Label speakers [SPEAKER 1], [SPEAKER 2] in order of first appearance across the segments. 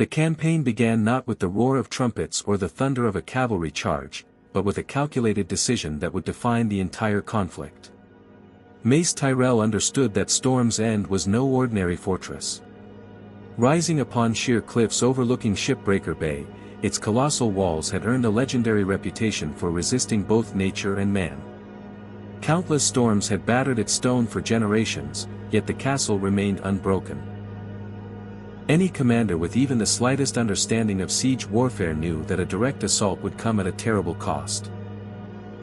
[SPEAKER 1] The campaign began not with the roar of trumpets or the thunder of a cavalry charge, but with a calculated decision that would define the entire conflict. Mace Tyrell understood that Storm's End was no ordinary fortress. Rising upon sheer cliffs overlooking Shipbreaker Bay, its colossal walls had earned a legendary reputation for resisting both nature and man. Countless storms had battered its stone for generations, yet the castle remained unbroken. Any commander with even the slightest understanding of siege warfare knew that a direct assault would come at a terrible cost.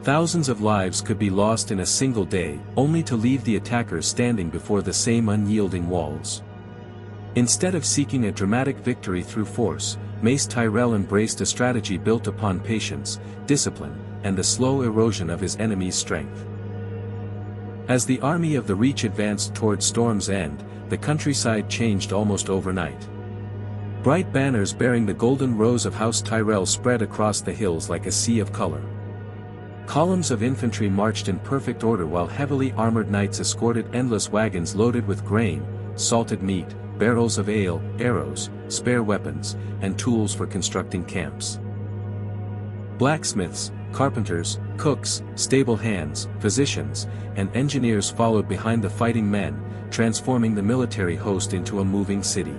[SPEAKER 1] Thousands of lives could be lost in a single day, only to leave the attackers standing before the same unyielding walls. Instead of seeking a dramatic victory through force, Mace Tyrell embraced a strategy built upon patience, discipline, and the slow erosion of his enemy's strength. As the army of the Reach advanced toward Storm's End, the countryside changed almost overnight. Bright banners bearing the golden rose of House Tyrell spread across the hills like a sea of color. Columns of infantry marched in perfect order while heavily armored knights escorted endless wagons loaded with grain, salted meat, barrels of ale, arrows, spare weapons, and tools for constructing camps. Blacksmiths, carpenters, cooks, stable hands, physicians, and engineers followed behind the fighting men, transforming the military host into a moving city.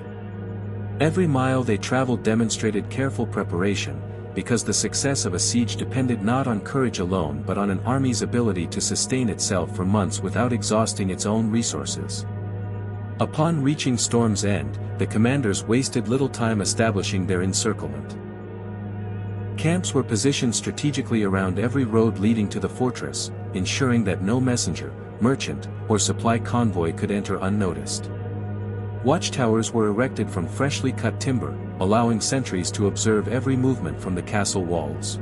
[SPEAKER 1] Every mile they traveled demonstrated careful preparation, because the success of a siege depended not on courage alone but on an army's ability to sustain itself for months without exhausting its own resources. Upon reaching Storm's End, the commanders wasted little time establishing their encirclement. Camps were positioned strategically around every road leading to the fortress, ensuring that no messenger, merchant, or supply convoy could enter unnoticed. Watchtowers were erected from freshly cut timber, allowing sentries to observe every movement from the castle walls.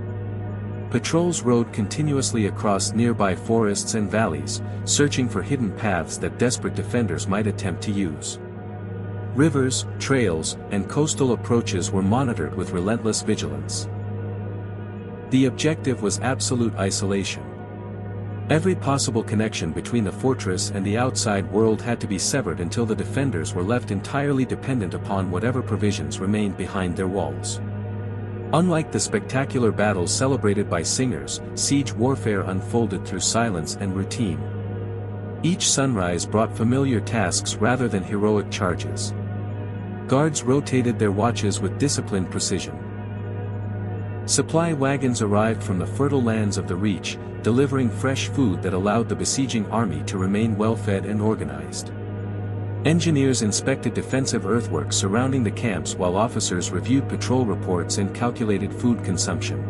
[SPEAKER 1] Patrols rode continuously across nearby forests and valleys, searching for hidden paths that desperate defenders might attempt to use. Rivers, trails, and coastal approaches were monitored with relentless vigilance. The objective was absolute isolation. Every possible connection between the fortress and the outside world had to be severed until the defenders were left entirely dependent upon whatever provisions remained behind their walls. Unlike the spectacular battles celebrated by singers, siege warfare unfolded through silence and routine. Each sunrise brought familiar tasks rather than heroic charges. Guards rotated their watches with disciplined precision. Supply wagons arrived from the fertile lands of the Reach, delivering fresh food that allowed the besieging army to remain well-fed and organized. Engineers inspected defensive earthworks surrounding the camps while officers reviewed patrol reports and calculated food consumption.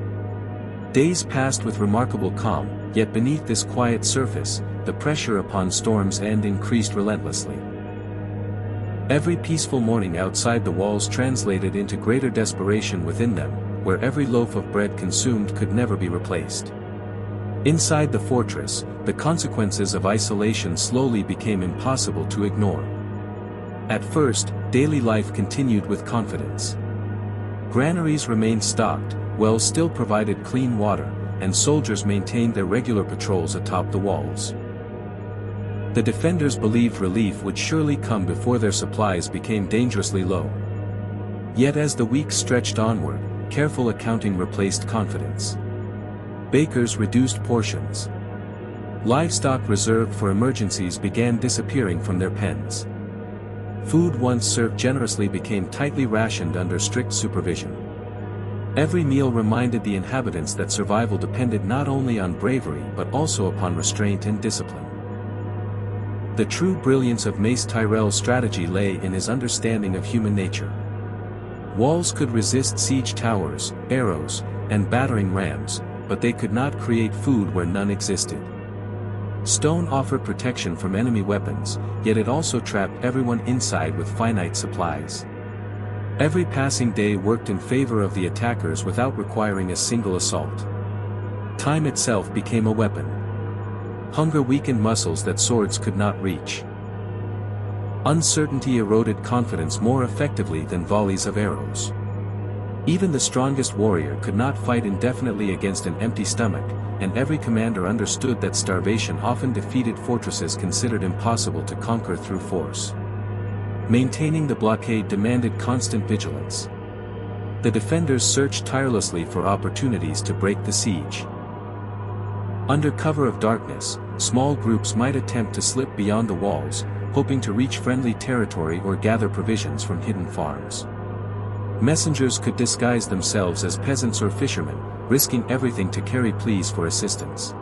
[SPEAKER 1] Days passed with remarkable calm, yet beneath this quiet surface, the pressure upon Storm's End increased relentlessly. Every peaceful morning outside the walls translated into greater desperation within them, where every loaf of bread consumed could never be replaced. Inside the fortress, the consequences of isolation slowly became impossible to ignore. At first, daily life continued with confidence. Granaries remained stocked, wells still provided clean water, and soldiers maintained their regular patrols atop the walls. The defenders believed relief would surely come before their supplies became dangerously low. Yet as the weeks stretched onward, careful accounting replaced confidence. Bakers reduced portions. Livestock reserved for emergencies began disappearing from their pens. Food once served generously became tightly rationed under strict supervision. Every meal reminded the inhabitants that survival depended not only on bravery but also upon restraint and discipline. The true brilliance of Mace Tyrell's strategy lay in his understanding of human nature. Walls could resist siege towers, arrows, and battering rams, but they could not create food where none existed. Stone offered protection from enemy weapons, yet it also trapped everyone inside with finite supplies. Every passing day worked in favor of the attackers without requiring a single assault. Time itself became a weapon. Hunger weakened muscles that swords could not reach. Uncertainty eroded confidence more effectively than volleys of arrows. Even the strongest warrior could not fight indefinitely against an empty stomach, and every commander understood that starvation often defeated fortresses considered impossible to conquer through force. Maintaining the blockade demanded constant vigilance. The defenders searched tirelessly for opportunities to break the siege. Under cover of darkness, small groups might attempt to slip beyond the walls, hoping to reach friendly territory or gather provisions from hidden farms. Messengers could disguise themselves as peasants or fishermen, risking everything to carry pleas for assistance.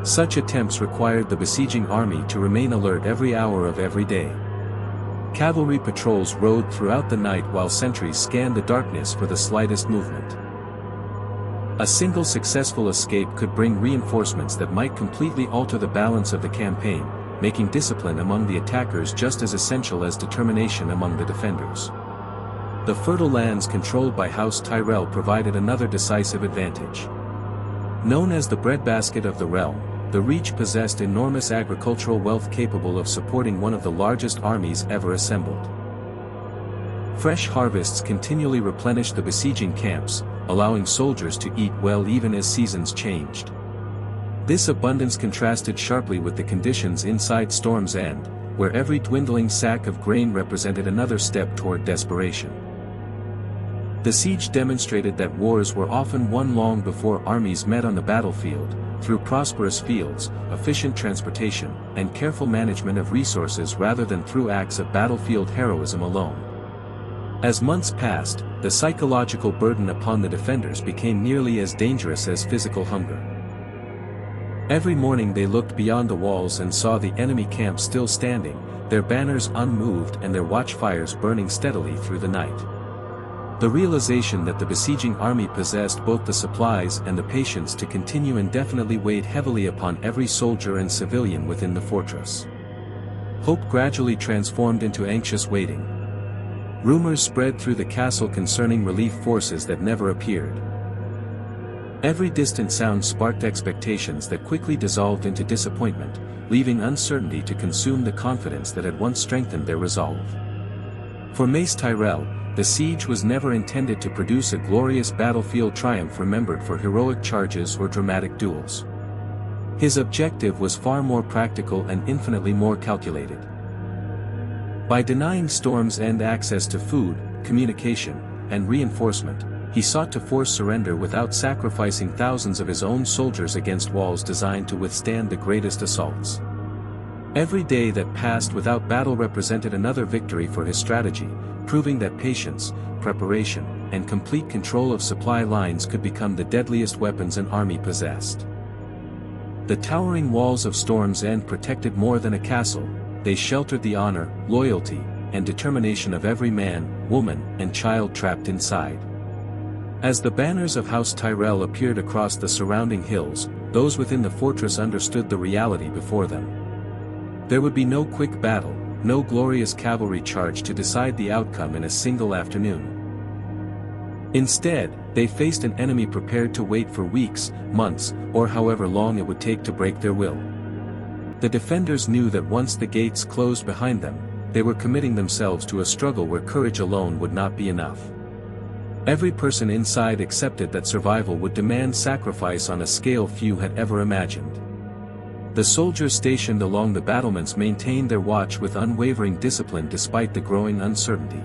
[SPEAKER 1] Such attempts required the besieging army to remain alert every hour of every day. Cavalry patrols rode throughout the night while sentries scanned the darkness for the slightest movement. A single successful escape could bring reinforcements that might completely alter the balance of the campaign, making discipline among the attackers just as essential as determination among the defenders. The fertile lands controlled by House Tyrell provided another decisive advantage. Known as the breadbasket of the realm, the Reach possessed enormous agricultural wealth capable of supporting one of the largest armies ever assembled. Fresh harvests continually replenished the besieging camps, allowing soldiers to eat well even as seasons changed. This abundance contrasted sharply with the conditions inside Storm's End, where every dwindling sack of grain represented another step toward desperation. The siege demonstrated that wars were often won long before armies met on the battlefield, through prosperous fields, efficient transportation, and careful management of resources rather than through acts of battlefield heroism alone. As months passed, the psychological burden upon the defenders became nearly as dangerous as physical hunger. Every morning they looked beyond the walls and saw the enemy camp still standing, their banners unmoved and their watchfires burning steadily through the night. The realization that the besieging army possessed both the supplies and the patience to continue indefinitely weighed heavily upon every soldier and civilian within the fortress. Hope gradually transformed into anxious waiting. Rumors spread through the castle concerning relief forces that never appeared. Every distant sound sparked expectations that quickly dissolved into disappointment, leaving uncertainty to consume the confidence that had once strengthened their resolve. For Mace Tyrell, the siege was never intended to produce a glorious battlefield triumph remembered for heroic charges or dramatic duels. His objective was far more practical and infinitely more calculated. By denying Storm's End access to food, communication, and reinforcement, he sought to force surrender without sacrificing thousands of his own soldiers against walls designed to withstand the greatest assaults. Every day that passed without battle represented another victory for his strategy, proving that patience, preparation, and complete control of supply lines could become the deadliest weapons an army possessed. The towering walls of Storm's End protected more than a castle, they sheltered the honor, loyalty, and determination of every man, woman, and child trapped inside. As the banners of House Tyrell appeared across the surrounding hills, those within the fortress understood the reality before them. There would be no quick battle, no glorious cavalry charge to decide the outcome in a single afternoon. Instead, they faced an enemy prepared to wait for weeks, months, or however long it would take to break their will. The defenders knew that once the gates closed behind them, they were committing themselves to a struggle where courage alone would not be enough. Every person inside accepted that survival would demand sacrifice on a scale few had ever imagined. The soldiers stationed along the battlements maintained their watch with unwavering discipline despite the growing uncertainty.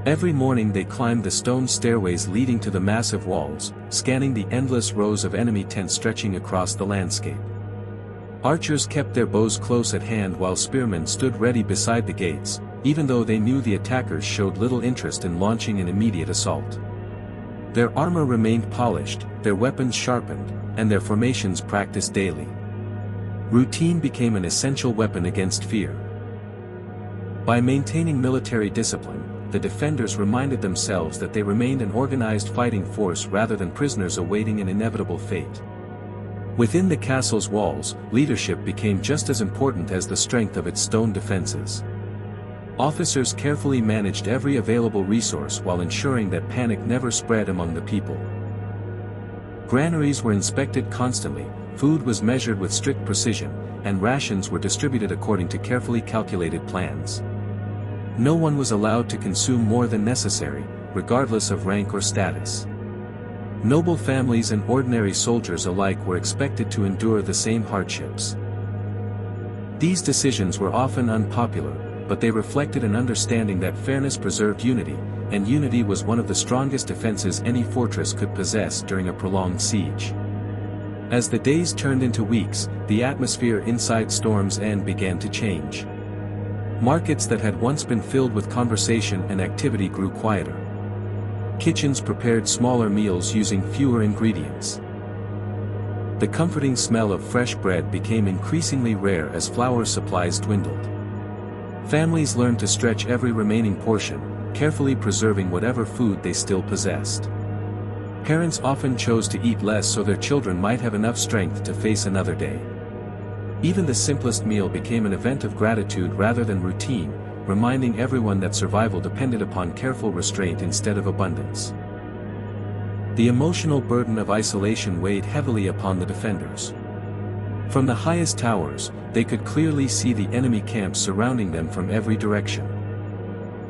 [SPEAKER 1] Every morning they climbed the stone stairways leading to the massive walls, scanning the endless rows of enemy tents stretching across the landscape. Archers kept their bows close at hand while spearmen stood ready beside the gates, even though they knew the attackers showed little interest in launching an immediate assault. Their armor remained polished, their weapons sharpened, and their formations practiced daily. Routine became an essential weapon against fear. By maintaining military discipline, the defenders reminded themselves that they remained an organized fighting force rather than prisoners awaiting an inevitable fate. Within the castle's walls, leadership became just as important as the strength of its stone defenses. Officers carefully managed every available resource while ensuring that panic never spread among the people. Granaries were inspected constantly, food was measured with strict precision, and rations were distributed according to carefully calculated plans. No one was allowed to consume more than necessary, regardless of rank or status. Noble families and ordinary soldiers alike were expected to endure the same hardships. These decisions were often unpopular, but they reflected an understanding that fairness preserved unity, and unity was one of the strongest defenses any fortress could possess during a prolonged siege. As the days turned into weeks, the atmosphere inside Storm's End began to change. Markets that had once been filled with conversation and activity grew quieter. Kitchens prepared smaller meals using fewer ingredients. The comforting smell of fresh bread became increasingly rare as flour supplies dwindled. Families learned to stretch every remaining portion, carefully preserving whatever food they still possessed. Parents often chose to eat less so their children might have enough strength to face another day. Even the simplest meal became an event of gratitude rather than routine, reminding everyone that survival depended upon careful restraint instead of abundance. The emotional burden of isolation weighed heavily upon the defenders. From the highest towers, they could clearly see the enemy camps surrounding them from every direction.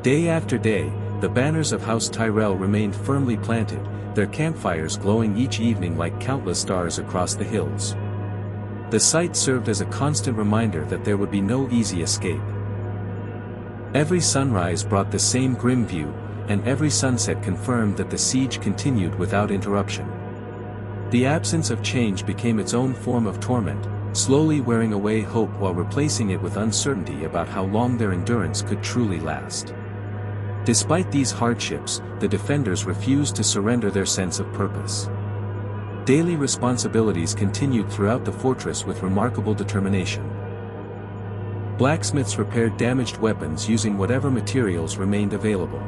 [SPEAKER 1] Day after day, the banners of House Tyrell remained firmly planted, their campfires glowing each evening like countless stars across the hills. The sight served as a constant reminder that there would be no easy escape. Every sunrise brought the same grim view, and every sunset confirmed that the siege continued without interruption. The absence of change became its own form of torment, slowly wearing away hope while replacing it with uncertainty about how long their endurance could truly last. Despite these hardships, the defenders refused to surrender their sense of purpose. Daily responsibilities continued throughout the fortress with remarkable determination. Blacksmiths repaired damaged weapons using whatever materials remained available.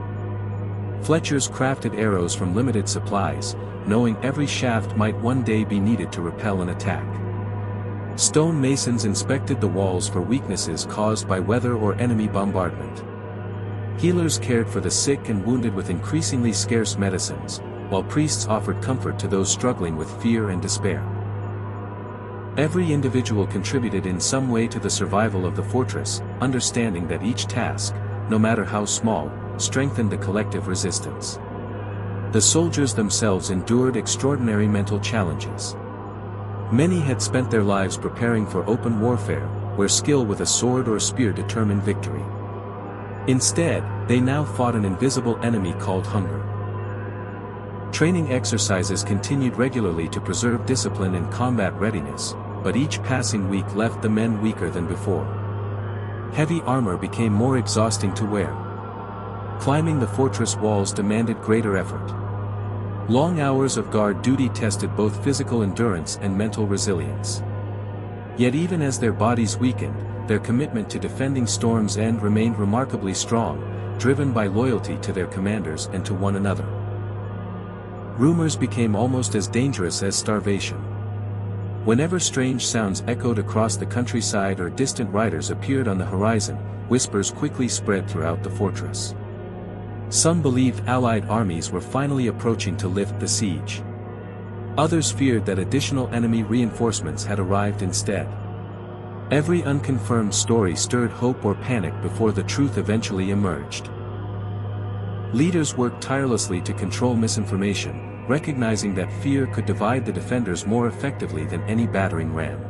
[SPEAKER 1] Fletchers crafted arrows from limited supplies, knowing every shaft might one day be needed to repel an attack. Stone masons inspected the walls for weaknesses caused by weather or enemy bombardment. Healers cared for the sick and wounded with increasingly scarce medicines, while priests offered comfort to those struggling with fear and despair. Every individual contributed in some way to the survival of the fortress, understanding that each task, no matter how small, strengthened the collective resistance. The soldiers themselves endured extraordinary mental challenges. Many had spent their lives preparing for open warfare, where skill with a sword or spear determined victory. Instead, they now fought an invisible enemy called hunger. Training exercises continued regularly to preserve discipline and combat readiness, but each passing week left the men weaker than before. Heavy armor became more exhausting to wear. Climbing the fortress walls demanded greater effort. Long hours of guard duty tested both physical endurance and mental resilience. Yet even as their bodies weakened, their commitment to defending Storm's End remained remarkably strong, driven by loyalty to their commanders and to one another. Rumors became almost as dangerous as starvation. Whenever strange sounds echoed across the countryside or distant riders appeared on the horizon, whispers quickly spread throughout the fortress. Some believed allied armies were finally approaching to lift the siege. Others feared that additional enemy reinforcements had arrived instead. Every unconfirmed story stirred hope or panic before the truth eventually emerged. Leaders worked tirelessly to control misinformation, recognizing that fear could divide the defenders more effectively than any battering ram.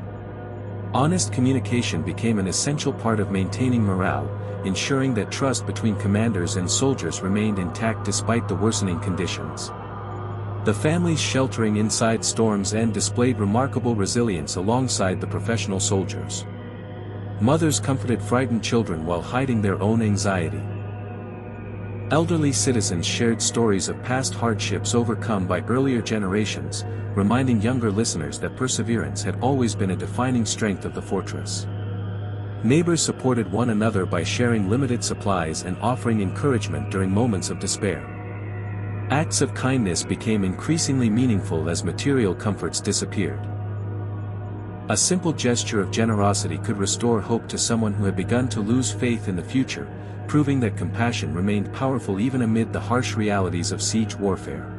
[SPEAKER 1] Honest communication became an essential part of maintaining morale, ensuring that trust between commanders and soldiers remained intact despite the worsening conditions. The families sheltering inside Storm's End displayed remarkable resilience alongside the professional soldiers. Mothers comforted frightened children while hiding their own anxiety. Elderly citizens shared stories of past hardships overcome by earlier generations, reminding younger listeners that perseverance had always been a defining strength of the fortress. Neighbors supported one another by sharing limited supplies and offering encouragement during moments of despair. Acts of kindness became increasingly meaningful as material comforts disappeared. A simple gesture of generosity could restore hope to someone who had begun to lose faith in the future, proving that compassion remained powerful even amid the harsh realities of siege warfare.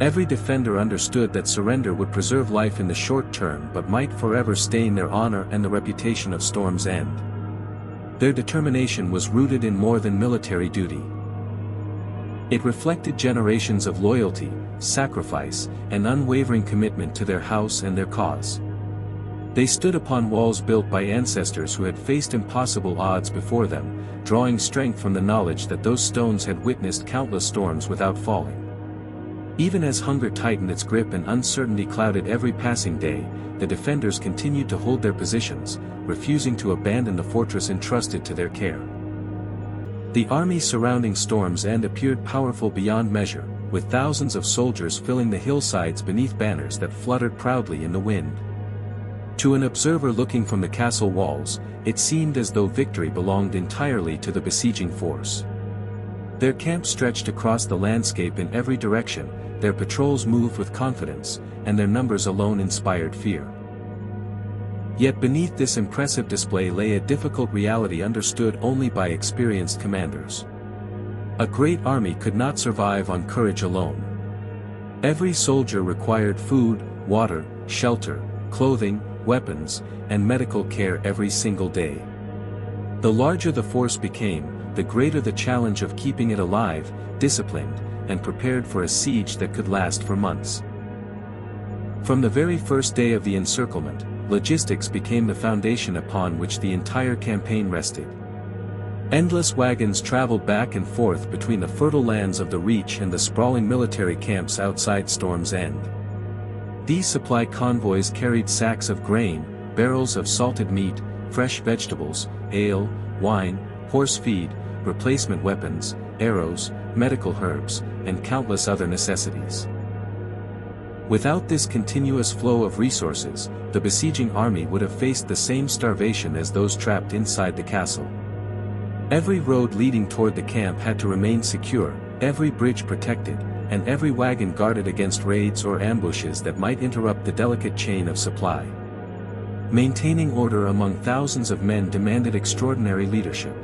[SPEAKER 1] Every defender understood that surrender would preserve life in the short term but might forever stain their honor and the reputation of Storm's End. Their determination was rooted in more than military duty. It reflected generations of loyalty, sacrifice, and unwavering commitment to their house and their cause. They stood upon walls built by ancestors who had faced impossible odds before them, drawing strength from the knowledge that those stones had witnessed countless storms without falling. Even as hunger tightened its grip and uncertainty clouded every passing day, the defenders continued to hold their positions, refusing to abandon the fortress entrusted to their care. The army surrounding Storm's End appeared powerful beyond measure, with thousands of soldiers filling the hillsides beneath banners that fluttered proudly in the wind. To an observer looking from the castle walls, it seemed as though victory belonged entirely to the besieging force. Their camp stretched across the landscape in every direction, their patrols moved with confidence, and their numbers alone inspired fear. Yet beneath this impressive display lay a difficult reality understood only by experienced commanders. A great army could not survive on courage alone. Every soldier required food, water, shelter, clothing, weapons, and medical care every single day. The larger the force became, the greater the challenge of keeping it alive, disciplined, and prepared for a siege that could last for months. From the very first day of the encirclement, logistics became the foundation upon which the entire campaign rested. Endless wagons traveled back and forth between the fertile lands of the Reach and the sprawling military camps outside Storm's End. These supply convoys carried sacks of grain, barrels of salted meat, fresh vegetables, ale, wine, horse feed, replacement weapons, arrows, medical herbs, and countless other necessities. Without this continuous flow of resources, the besieging army would have faced the same starvation as those trapped inside the castle. Every road leading toward the camp had to remain secure, every bridge protected, and every wagon guarded against raids or ambushes that might interrupt the delicate chain of supply. Maintaining order among thousands of men demanded extraordinary leadership.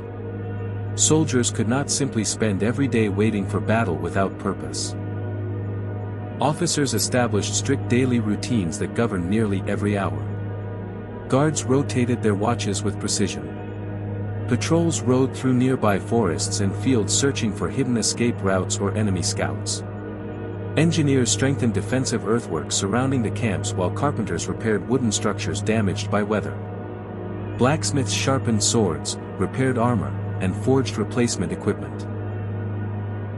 [SPEAKER 1] Soldiers could not simply spend every day waiting for battle without purpose. Officers established strict daily routines that governed nearly every hour. Guards rotated their watches with precision. Patrols rode through nearby forests and fields searching for hidden escape routes or enemy scouts. Engineers strengthened defensive earthworks surrounding the camps while carpenters repaired wooden structures damaged by weather. Blacksmiths sharpened swords, repaired armor, and forged replacement equipment.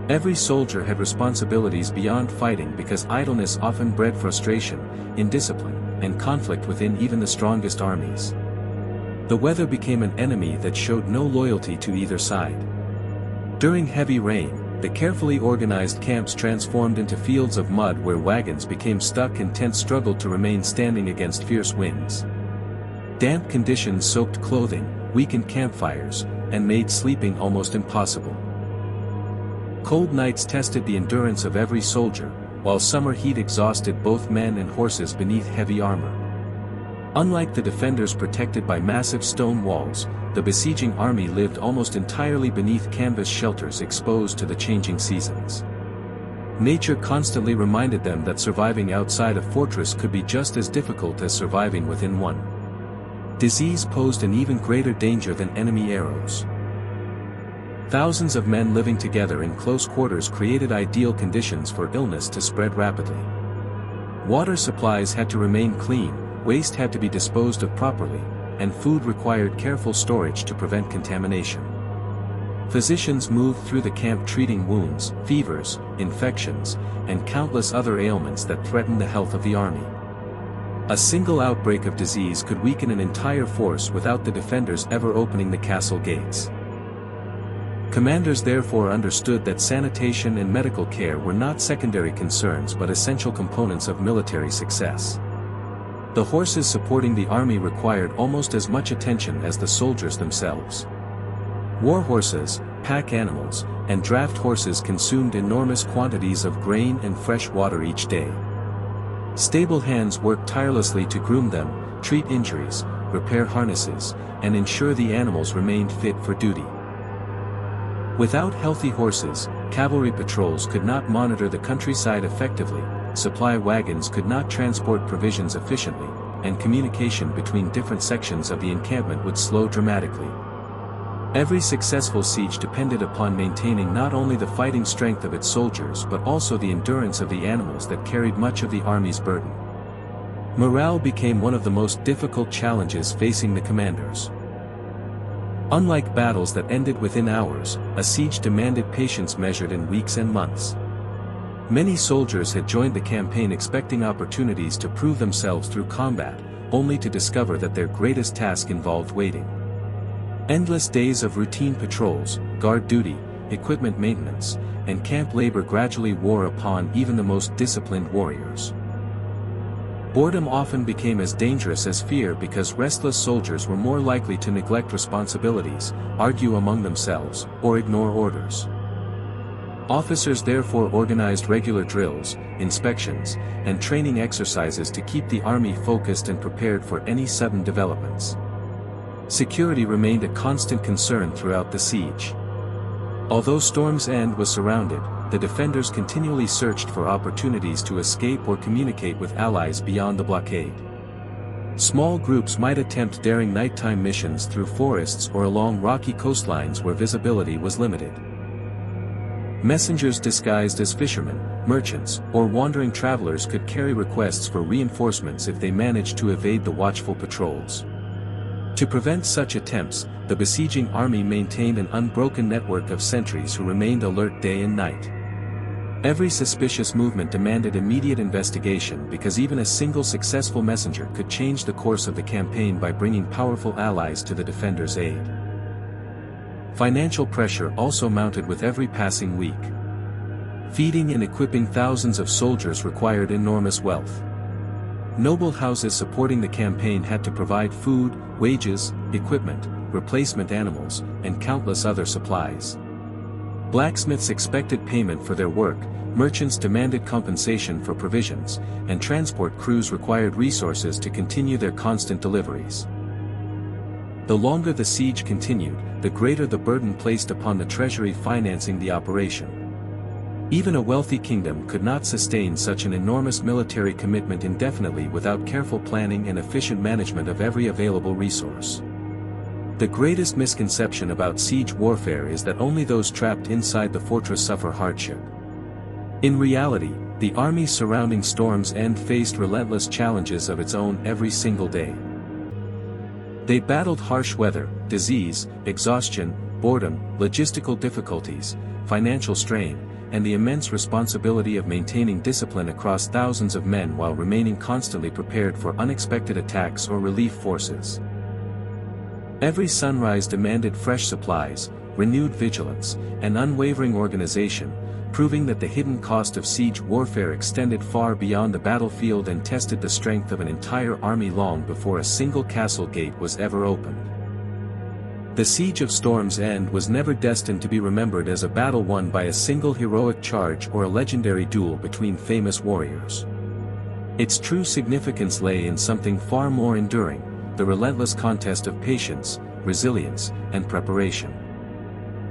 [SPEAKER 1] Every soldier had responsibilities beyond fighting because idleness often bred frustration, indiscipline, and conflict within even the strongest armies. The weather became an enemy that showed no loyalty to either side. During heavy rain, the carefully organized camps transformed into fields of mud where wagons became stuck and tents struggled to remain standing against fierce winds. Damp conditions soaked clothing, weakened campfires, and made sleeping almost impossible. Cold nights tested the endurance of every soldier, while summer heat exhausted both men and horses beneath heavy armor. Unlike the defenders protected by massive stone walls, the besieging army lived almost entirely beneath canvas shelters exposed to the changing seasons. Nature constantly reminded them that surviving outside a fortress could be just as difficult as surviving within one. Disease posed an even greater danger than enemy arrows. Thousands of men living together in close quarters created ideal conditions for illness to spread rapidly. Water supplies had to remain clean, waste had to be disposed of properly, and food required careful storage to prevent contamination. Physicians moved through the camp treating wounds, fevers, infections, and countless other ailments that threatened the health of the army. A single outbreak of disease could weaken an entire force without the defenders ever opening the castle gates. Commanders therefore understood that sanitation and medical care were not secondary concerns but essential components of military success. The horses supporting the army required almost as much attention as the soldiers themselves. War horses, pack animals, and draft horses consumed enormous quantities of grain and fresh water each day. Stable hands worked tirelessly to groom them, treat injuries, repair harnesses, and ensure the animals remained fit for duty. Without healthy horses, cavalry patrols could not monitor the countryside effectively, supply wagons could not transport provisions efficiently, and communication between different sections of the encampment would slow dramatically. Every successful siege depended upon maintaining not only the fighting strength of its soldiers but also the endurance of the animals that carried much of the army's burden. Morale became one of the most difficult challenges facing the commanders. Unlike battles that ended within hours, a siege demanded patience measured in weeks and months. Many soldiers had joined the campaign expecting opportunities to prove themselves through combat, only to discover that their greatest task involved waiting. Endless days of routine patrols, guard duty, equipment maintenance, and camp labor gradually wore upon even the most disciplined warriors. Boredom often became as dangerous as fear because restless soldiers were more likely to neglect responsibilities, argue among themselves, or ignore orders. Officers therefore organized regular drills, inspections, and training exercises to keep the army focused and prepared for any sudden developments. Security remained a constant concern throughout the siege. Although Storm's End was surrounded, the defenders continually searched for opportunities to escape or communicate with allies beyond the blockade. Small groups might attempt daring nighttime missions through forests or along rocky coastlines where visibility was limited. Messengers disguised as fishermen, merchants, or wandering travelers could carry requests for reinforcements if they managed to evade the watchful patrols. To prevent such attempts, the besieging army maintained an unbroken network of sentries who remained alert day and night. Every suspicious movement demanded immediate investigation because even a single successful messenger could change the course of the campaign by bringing powerful allies to the defenders' aid. Financial pressure also mounted with every passing week. Feeding and equipping thousands of soldiers required enormous wealth. Noble houses supporting the campaign had to provide food, wages, equipment, replacement animals, and countless other supplies. Blacksmiths expected payment for their work, merchants demanded compensation for provisions, and transport crews required resources to continue their constant deliveries. The longer the siege continued, the greater the burden placed upon the treasury financing the operation. Even a wealthy kingdom could not sustain such an enormous military commitment indefinitely without careful planning and efficient management of every available resource. The greatest misconception about siege warfare is that only those trapped inside the fortress suffer hardship. In reality, the armies surrounding Storm's End faced relentless challenges of its own every single day. They battled harsh weather, disease, exhaustion, boredom, logistical difficulties, financial strain, and the immense responsibility of maintaining discipline across thousands of men while remaining constantly prepared for unexpected attacks or relief forces. Every sunrise demanded fresh supplies, renewed vigilance, and unwavering organization, proving that the hidden cost of siege warfare extended far beyond the battlefield and tested the strength of an entire army long before a single castle gate was ever opened. The Siege of Storm's End was never destined to be remembered as a battle won by a single heroic charge or a legendary duel between famous warriors. Its true significance lay in something far more enduring: the relentless contest of patience, resilience, and preparation.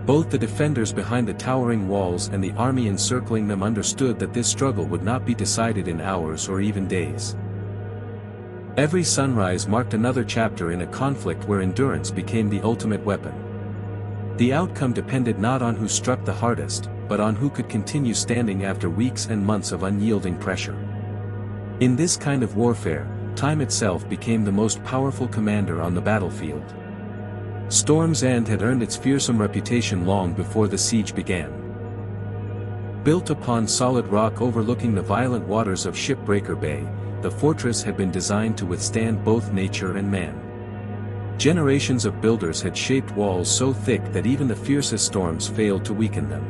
[SPEAKER 1] Both the defenders behind the towering walls and the army encircling them understood that this struggle would not be decided in hours or even days. Every sunrise marked another chapter in a conflict where endurance became the ultimate weapon. The outcome depended not on who struck the hardest, but on who could continue standing after weeks and months of unyielding pressure. In this kind of warfare, time itself became the most powerful commander on the battlefield. Storm's End had earned its fearsome reputation long before the siege began. Built upon solid rock overlooking the violent waters of Shipbreaker Bay, the fortress had been designed to withstand both nature and man. Generations of builders had shaped walls so thick that even the fiercest storms failed to weaken them.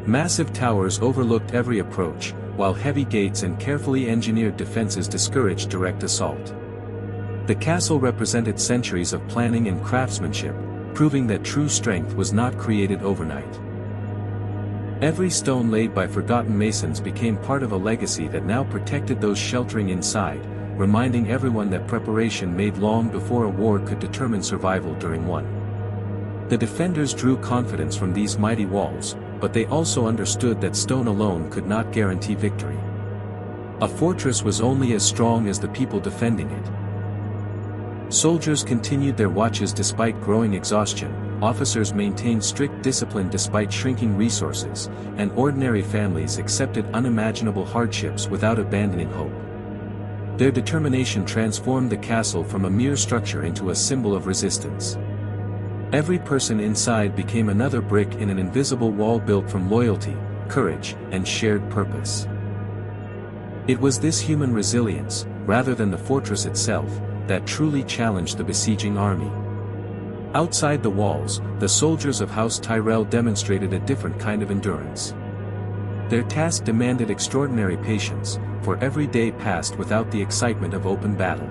[SPEAKER 1] Massive towers overlooked every approach, while heavy gates and carefully engineered defenses discouraged direct assault. The castle represented centuries of planning and craftsmanship, proving that true strength was not created overnight. Every stone laid by forgotten masons became part of a legacy that now protected those sheltering inside, reminding everyone that preparation made long before a war could determine survival during one. The defenders drew confidence from these mighty walls, but they also understood that stone alone could not guarantee victory. A fortress was only as strong as the people defending it. Soldiers continued their watches despite growing exhaustion, officers maintained strict discipline despite shrinking resources, and ordinary families accepted unimaginable hardships without abandoning hope. Their determination transformed the castle from a mere structure into a symbol of resistance. Every person inside became another brick in an invisible wall built from loyalty, courage, and shared purpose. It was this human resilience, rather than the fortress itself, that truly challenged the besieging army. Outside the walls, the soldiers of House Tyrell demonstrated a different kind of endurance. Their task demanded extraordinary patience, for every day passed without the excitement of open battle.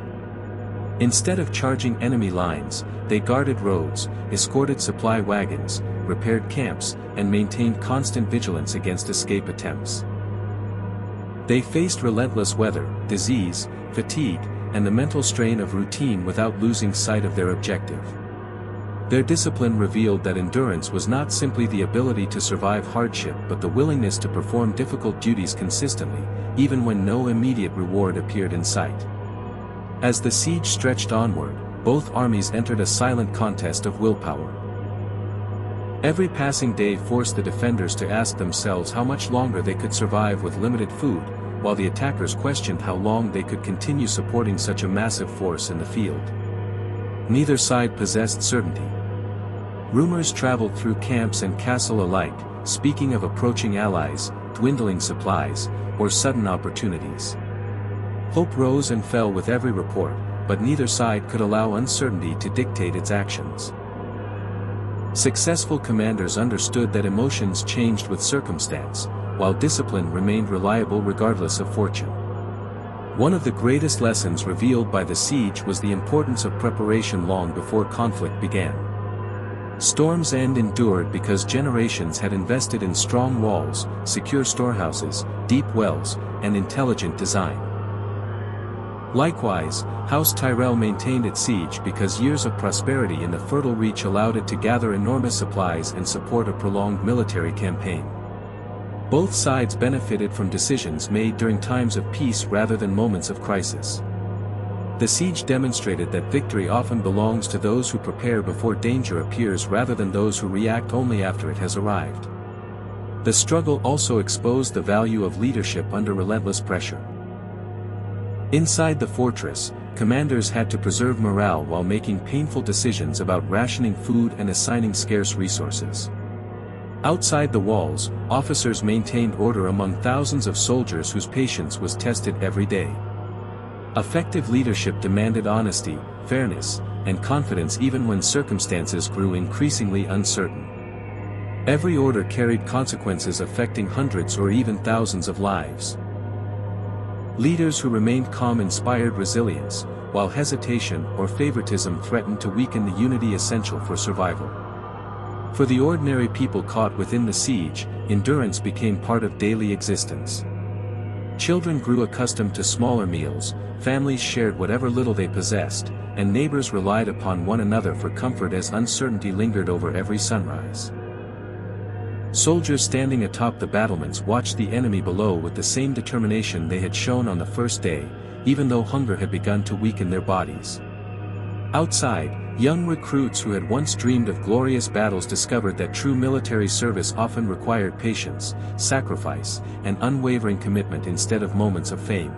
[SPEAKER 1] Instead of charging enemy lines, they guarded roads, escorted supply wagons, repaired camps, and maintained constant vigilance against escape attempts. They faced relentless weather, disease, fatigue, and the mental strain of routine without losing sight of their objective. Their discipline revealed that endurance was not simply the ability to survive hardship but the willingness to perform difficult duties consistently, even when no immediate reward appeared in sight. As the siege stretched onward, both armies entered a silent contest of willpower. Every passing day forced the defenders to ask themselves how much longer they could survive with limited food, while the attackers questioned how long they could continue supporting such a massive force in the field. Neither side possessed certainty. Rumors traveled through camps and castle alike, speaking of approaching allies, dwindling supplies, or sudden opportunities. Hope rose and fell with every report, but neither side could allow uncertainty to dictate its actions. Successful commanders understood that emotions changed with circumstance, while discipline remained reliable regardless of fortune. One of the greatest lessons revealed by the siege was the importance of preparation long before conflict began. Storm's End endured because generations had invested in strong walls, secure storehouses, deep wells, and intelligent design. Likewise, House Tyrell maintained its siege because years of prosperity in the Fertile Reach allowed it to gather enormous supplies and support a prolonged military campaign. Both sides benefited from decisions made during times of peace rather than moments of crisis. The siege demonstrated that victory often belongs to those who prepare before danger appears rather than those who react only after it has arrived. The struggle also exposed the value of leadership under relentless pressure. Inside the fortress, commanders had to preserve morale while making painful decisions about rationing food and assigning scarce resources. Outside the walls, officers maintained order among thousands of soldiers whose patience was tested every day. Effective leadership demanded honesty, fairness, and confidence even when circumstances grew increasingly uncertain. Every order carried consequences affecting hundreds or even thousands of lives. Leaders who remained calm inspired resilience, while hesitation or favoritism threatened to weaken the unity essential for survival. For the ordinary people caught within the siege, endurance became part of daily existence. Children grew accustomed to smaller meals, families shared whatever little they possessed, and neighbors relied upon one another for comfort as uncertainty lingered over every sunrise. Soldiers standing atop the battlements watched the enemy below with the same determination they had shown on the first day, even though hunger had begun to weaken their bodies. Outside, young recruits who had once dreamed of glorious battles discovered that true military service often required patience, sacrifice, and unwavering commitment instead of moments of fame.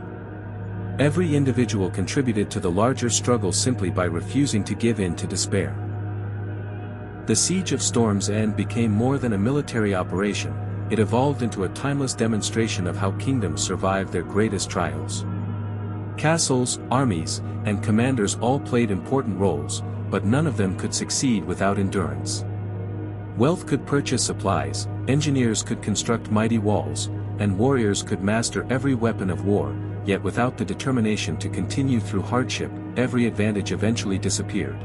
[SPEAKER 1] Every individual contributed to the larger struggle simply by refusing to give in to despair. The Siege of Storm's End became more than a military operation, it evolved into a timeless demonstration of how kingdoms survive their greatest trials. Castles, armies, and commanders all played important roles, but none of them could succeed without endurance. Wealth could purchase supplies, engineers could construct mighty walls, and warriors could master every weapon of war, yet without the determination to continue through hardship, every advantage eventually disappeared.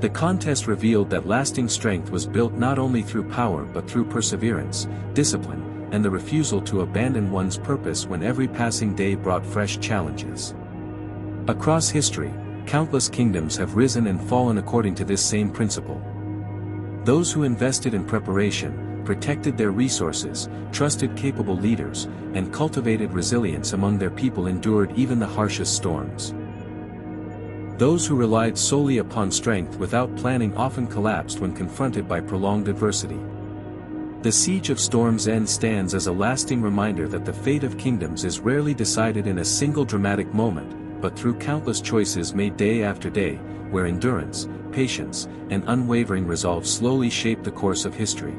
[SPEAKER 1] The contest revealed that lasting strength was built not only through power but through perseverance, discipline, and the refusal to abandon one's purpose when every passing day brought fresh challenges. Across history, countless kingdoms have risen and fallen according to this same principle. Those who invested in preparation, protected their resources, trusted capable leaders, and cultivated resilience among their people endured even the harshest storms. Those who relied solely upon strength without planning often collapsed when confronted by prolonged adversity. The Siege of Storm's End stands as a lasting reminder that the fate of kingdoms is rarely decided in a single dramatic moment, but through countless choices made day after day, where endurance, patience, and unwavering resolve slowly shape the course of history.